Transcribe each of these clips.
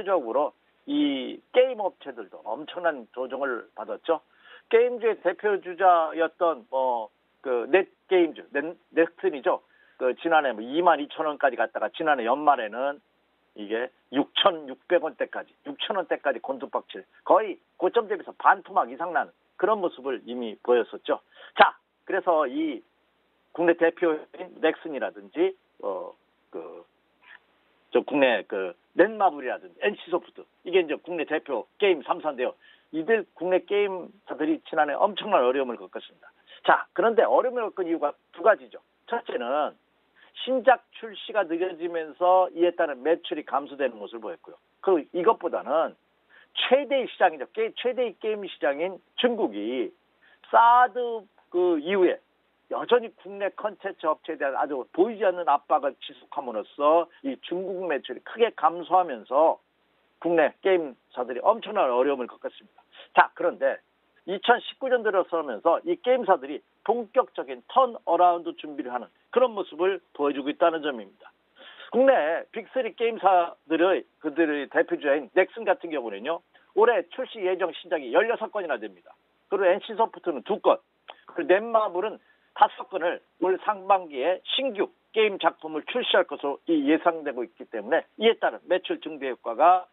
대표적으로 이 게임 업체들도 엄청난 조정을 받았죠. 게임주의 대표 주자였던 그 넷게임즈, 넥슨이죠. 그 지난해 22,000원까지 갔다가 지난해 연말에는 이게 6,600원대까지, 6,000원대까지 곤두박질, 거의 고점 대비해서 반토막 이상 나는 그런 모습을 이미 보였었죠. 자, 그래서 이 국내 대표인 넥슨이라든지 국내 그 넷마블이라든지 NC소프트, 이게 이제 국내 대표 게임 3사인데요. 이들 국내 게임사들이 지난해 엄청난 어려움을 겪었습니다. 자, 그런데 어려움을 겪은 이유가 두 가지죠. 첫째는 신작 출시가 늦어지면서 이에 따른 매출이 감소되는 모습을 보였고요. 그 이것보다는 최대의 시장이죠. 최대의 게임 시장인 중국이 사드 그 이후에 여전히 국내 컨텐츠 업체에 대한 아주 보이지 않는 압박을 지속함으로써 이 중국 매출이 크게 감소하면서 국내 게임사들이 엄청난 어려움을 겪었습니다. 자, 그런데 2019년 들어서면서 이 게임사들이 본격적인 턴어라운드 준비를 하는 그런 모습을 보여주고 있다는 점입니다. 국내 빅3 게임사들의 그들의 대표주자인 넥슨 같은 경우는요, 올해 출시 예정 신작이 16건이나 됩니다. 그리고 NC소프트는 2건, 그리고 넷마블은 5건을 올 상반기에 신규 게임 작품을 출시할 것으로 예상되고 있기 때문에 이에 따른 매출 증대 효과가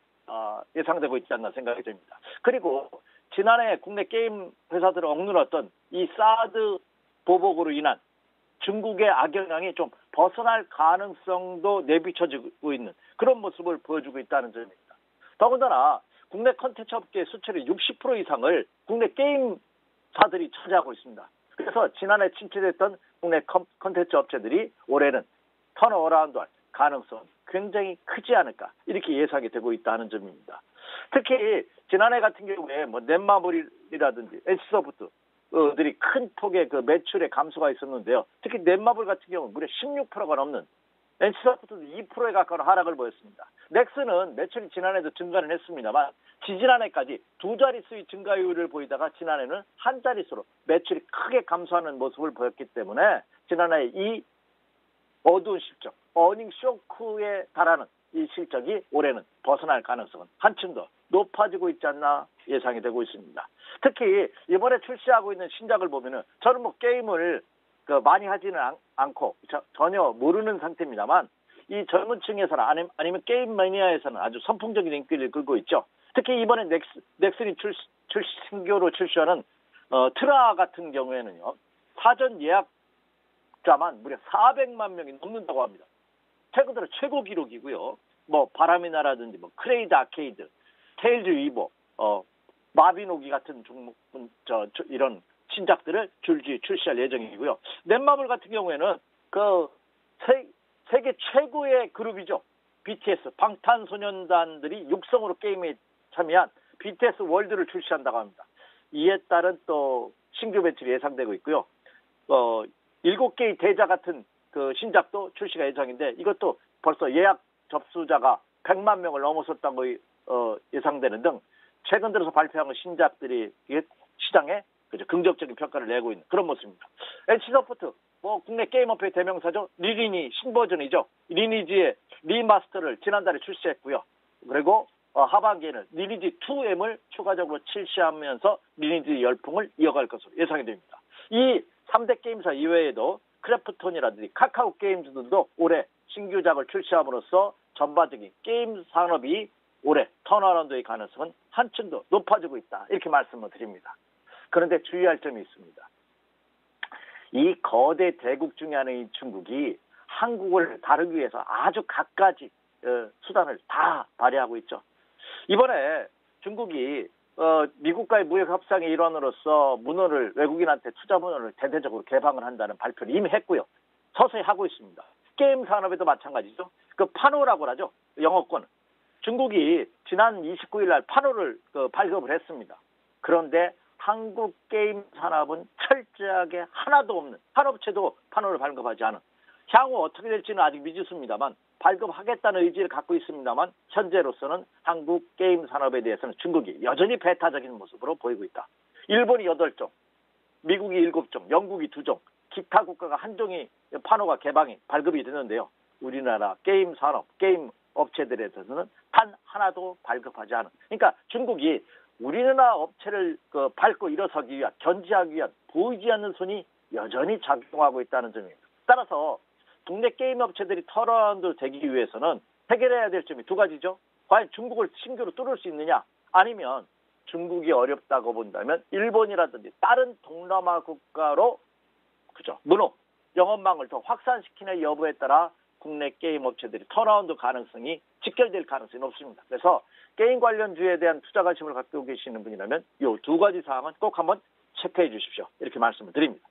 예상되고 있지 않나 생각이 됩니다. 그리고 지난해 국내 게임 회사들을 억눌렀던 이 사드 보복으로 인한 중국의 악영향이 좀 벗어날 가능성도 내비쳐지고 있는 그런 모습을 보여주고 있다는 점입니다. 더군다나 국내 컨텐츠 업계의 수출의 60% 이상을 국내 게임사들이 차지하고 있습니다. 그래서 지난해 침체됐던 국내 컨텐츠 업체들이 올해는 턴어라운드할 가능성 굉장히 크지 않을까 이렇게 예상이 되고 있다는 점입니다. 특히 지난해 같은 경우에 넷마블이라든지 NC소프트들이 큰 폭의 그 매출의 감소가 있었는데요. 특히 넷마블 같은 경우는 무려 16%가 넘는, NC소프트도 2%에 가까운 하락을 보였습니다. 넥슨은 매출이 지난해도 증가는 했습니다만 지지난해까지 두 자릿수의 증가율을 보이다가 지난해는 한 자릿수로 매출이 크게 감소하는 모습을 보였기 때문에 지난해 이 어두운 실적, 어닝 쇼크에 달하는 이 실적이 올해는 벗어날 가능성은 한층 더 높아지고 있지 않나 예상이 되고 있습니다. 특히 이번에 출시하고 있는 신작을 보면은 저는 게임을 많이 하지는 않고 전혀 모르는 상태입니다만 이 젊은 층에서는 아니면 게임 매니아에서는 아주 선풍적인 인기를 끌고 있죠. 특히 이번에 넥슨이 신규로 출시하는 트라 같은 경우에는요, 사전 예약자만 무려 400만 명이 넘는다고 합니다. 최근 들어 최고 기록이고요. 바람의 나라든지 크레이드 아케이드, 테일즈 위버, 마비노기 같은 이런 신작들을 줄줄이 출시할 예정이고요. 넷마블 같은 경우에는 세계 최고의 그룹이죠. BTS, 방탄소년단들이 육성으로 게임에 참여한 BTS 월드를 출시한다고 합니다. 이에 따른 또 신규 매출이 예상되고 있고요. 7개의 대자 같은 그 신작도 출시가 예정인데 이것도 벌써 예약 접수자가 100만 명을 넘어섰다고 예상되는 등 최근 들어서 발표한 신작들이 시장에 긍정적인 평가를 내고 있는 그런 모습입니다. NC소프트, 국내 게임업계의 대명사죠. 리니지 신버전이죠. 리니지의 리마스터를 지난달에 출시했고요. 그리고 하반기에는 리니지 2M을 추가적으로 출시하면서 리니지 열풍을 이어갈 것으로 예상이 됩니다. 이 3대 게임사 이외에도 크래프톤이라든지 카카오 게임즈들도 올해 신규작을 출시함으로써 전반적인 게임 산업이 올해 턴어라운드의 가능성은 한층 더 높아지고 있다. 이렇게 말씀을 드립니다. 그런데 주의할 점이 있습니다. 이 거대 대국 중에 하나인 중국이 한국을 다루기 위해서 아주 갖가지 수단을 다 발휘하고 있죠. 이번에 중국이 미국과의 무역 협상의 일환으로서 문호를 외국인한테 투자 문호를 대대적으로 개방을 한다는 발표를 이미 했고요. 서서히 하고 있습니다. 게임 산업에도 마찬가지죠. 파노라고 하죠. 영어권. 중국이 지난 29일 날 파노를 발급을 했습니다. 그런데 한국 게임 산업은 철저하게 하나도 없는, 한 업체도 파노를 발급하지 않은, 향후 어떻게 될지는 아직 미지수입니다만 발급하겠다는 의지를 갖고 있습니다만 현재로서는 한국 게임 산업에 대해서는 중국이 여전히 배타적인 모습으로 보이고 있다. 일본이 8종, 미국이 7종, 영국이 2종, 기타 국가가 1종이 파노가 발급이 되는데요. 우리나라 게임 산업, 게임 업체들에 대해서는 단 하나도 발급하지 않은. 그러니까 중국이 우리나라 업체를 밟고 일어서기 위한, 견제하기 위한 보이지 않는 손이 여전히 작용하고 있다는 점입니다. 따라서 국내 게임 업체들이 턴어라운드 되기 위해서는 해결해야 될 점이 두 가지죠. 과연 중국을 신규로 뚫을 수 있느냐, 아니면 중국이 어렵다고 본다면 일본이라든지 다른 동남아 국가로 문호, 영업망을 더 확산시키는 여부에 따라 국내 게임 업체들이 턴어라운드 가능성이 직결될 가능성이 높습니다. 그래서 게임 관련주에 대한 투자 관심을 갖고 계시는 분이라면 이 두 가지 사항은 꼭 한번 체크해 주십시오. 이렇게 말씀을 드립니다.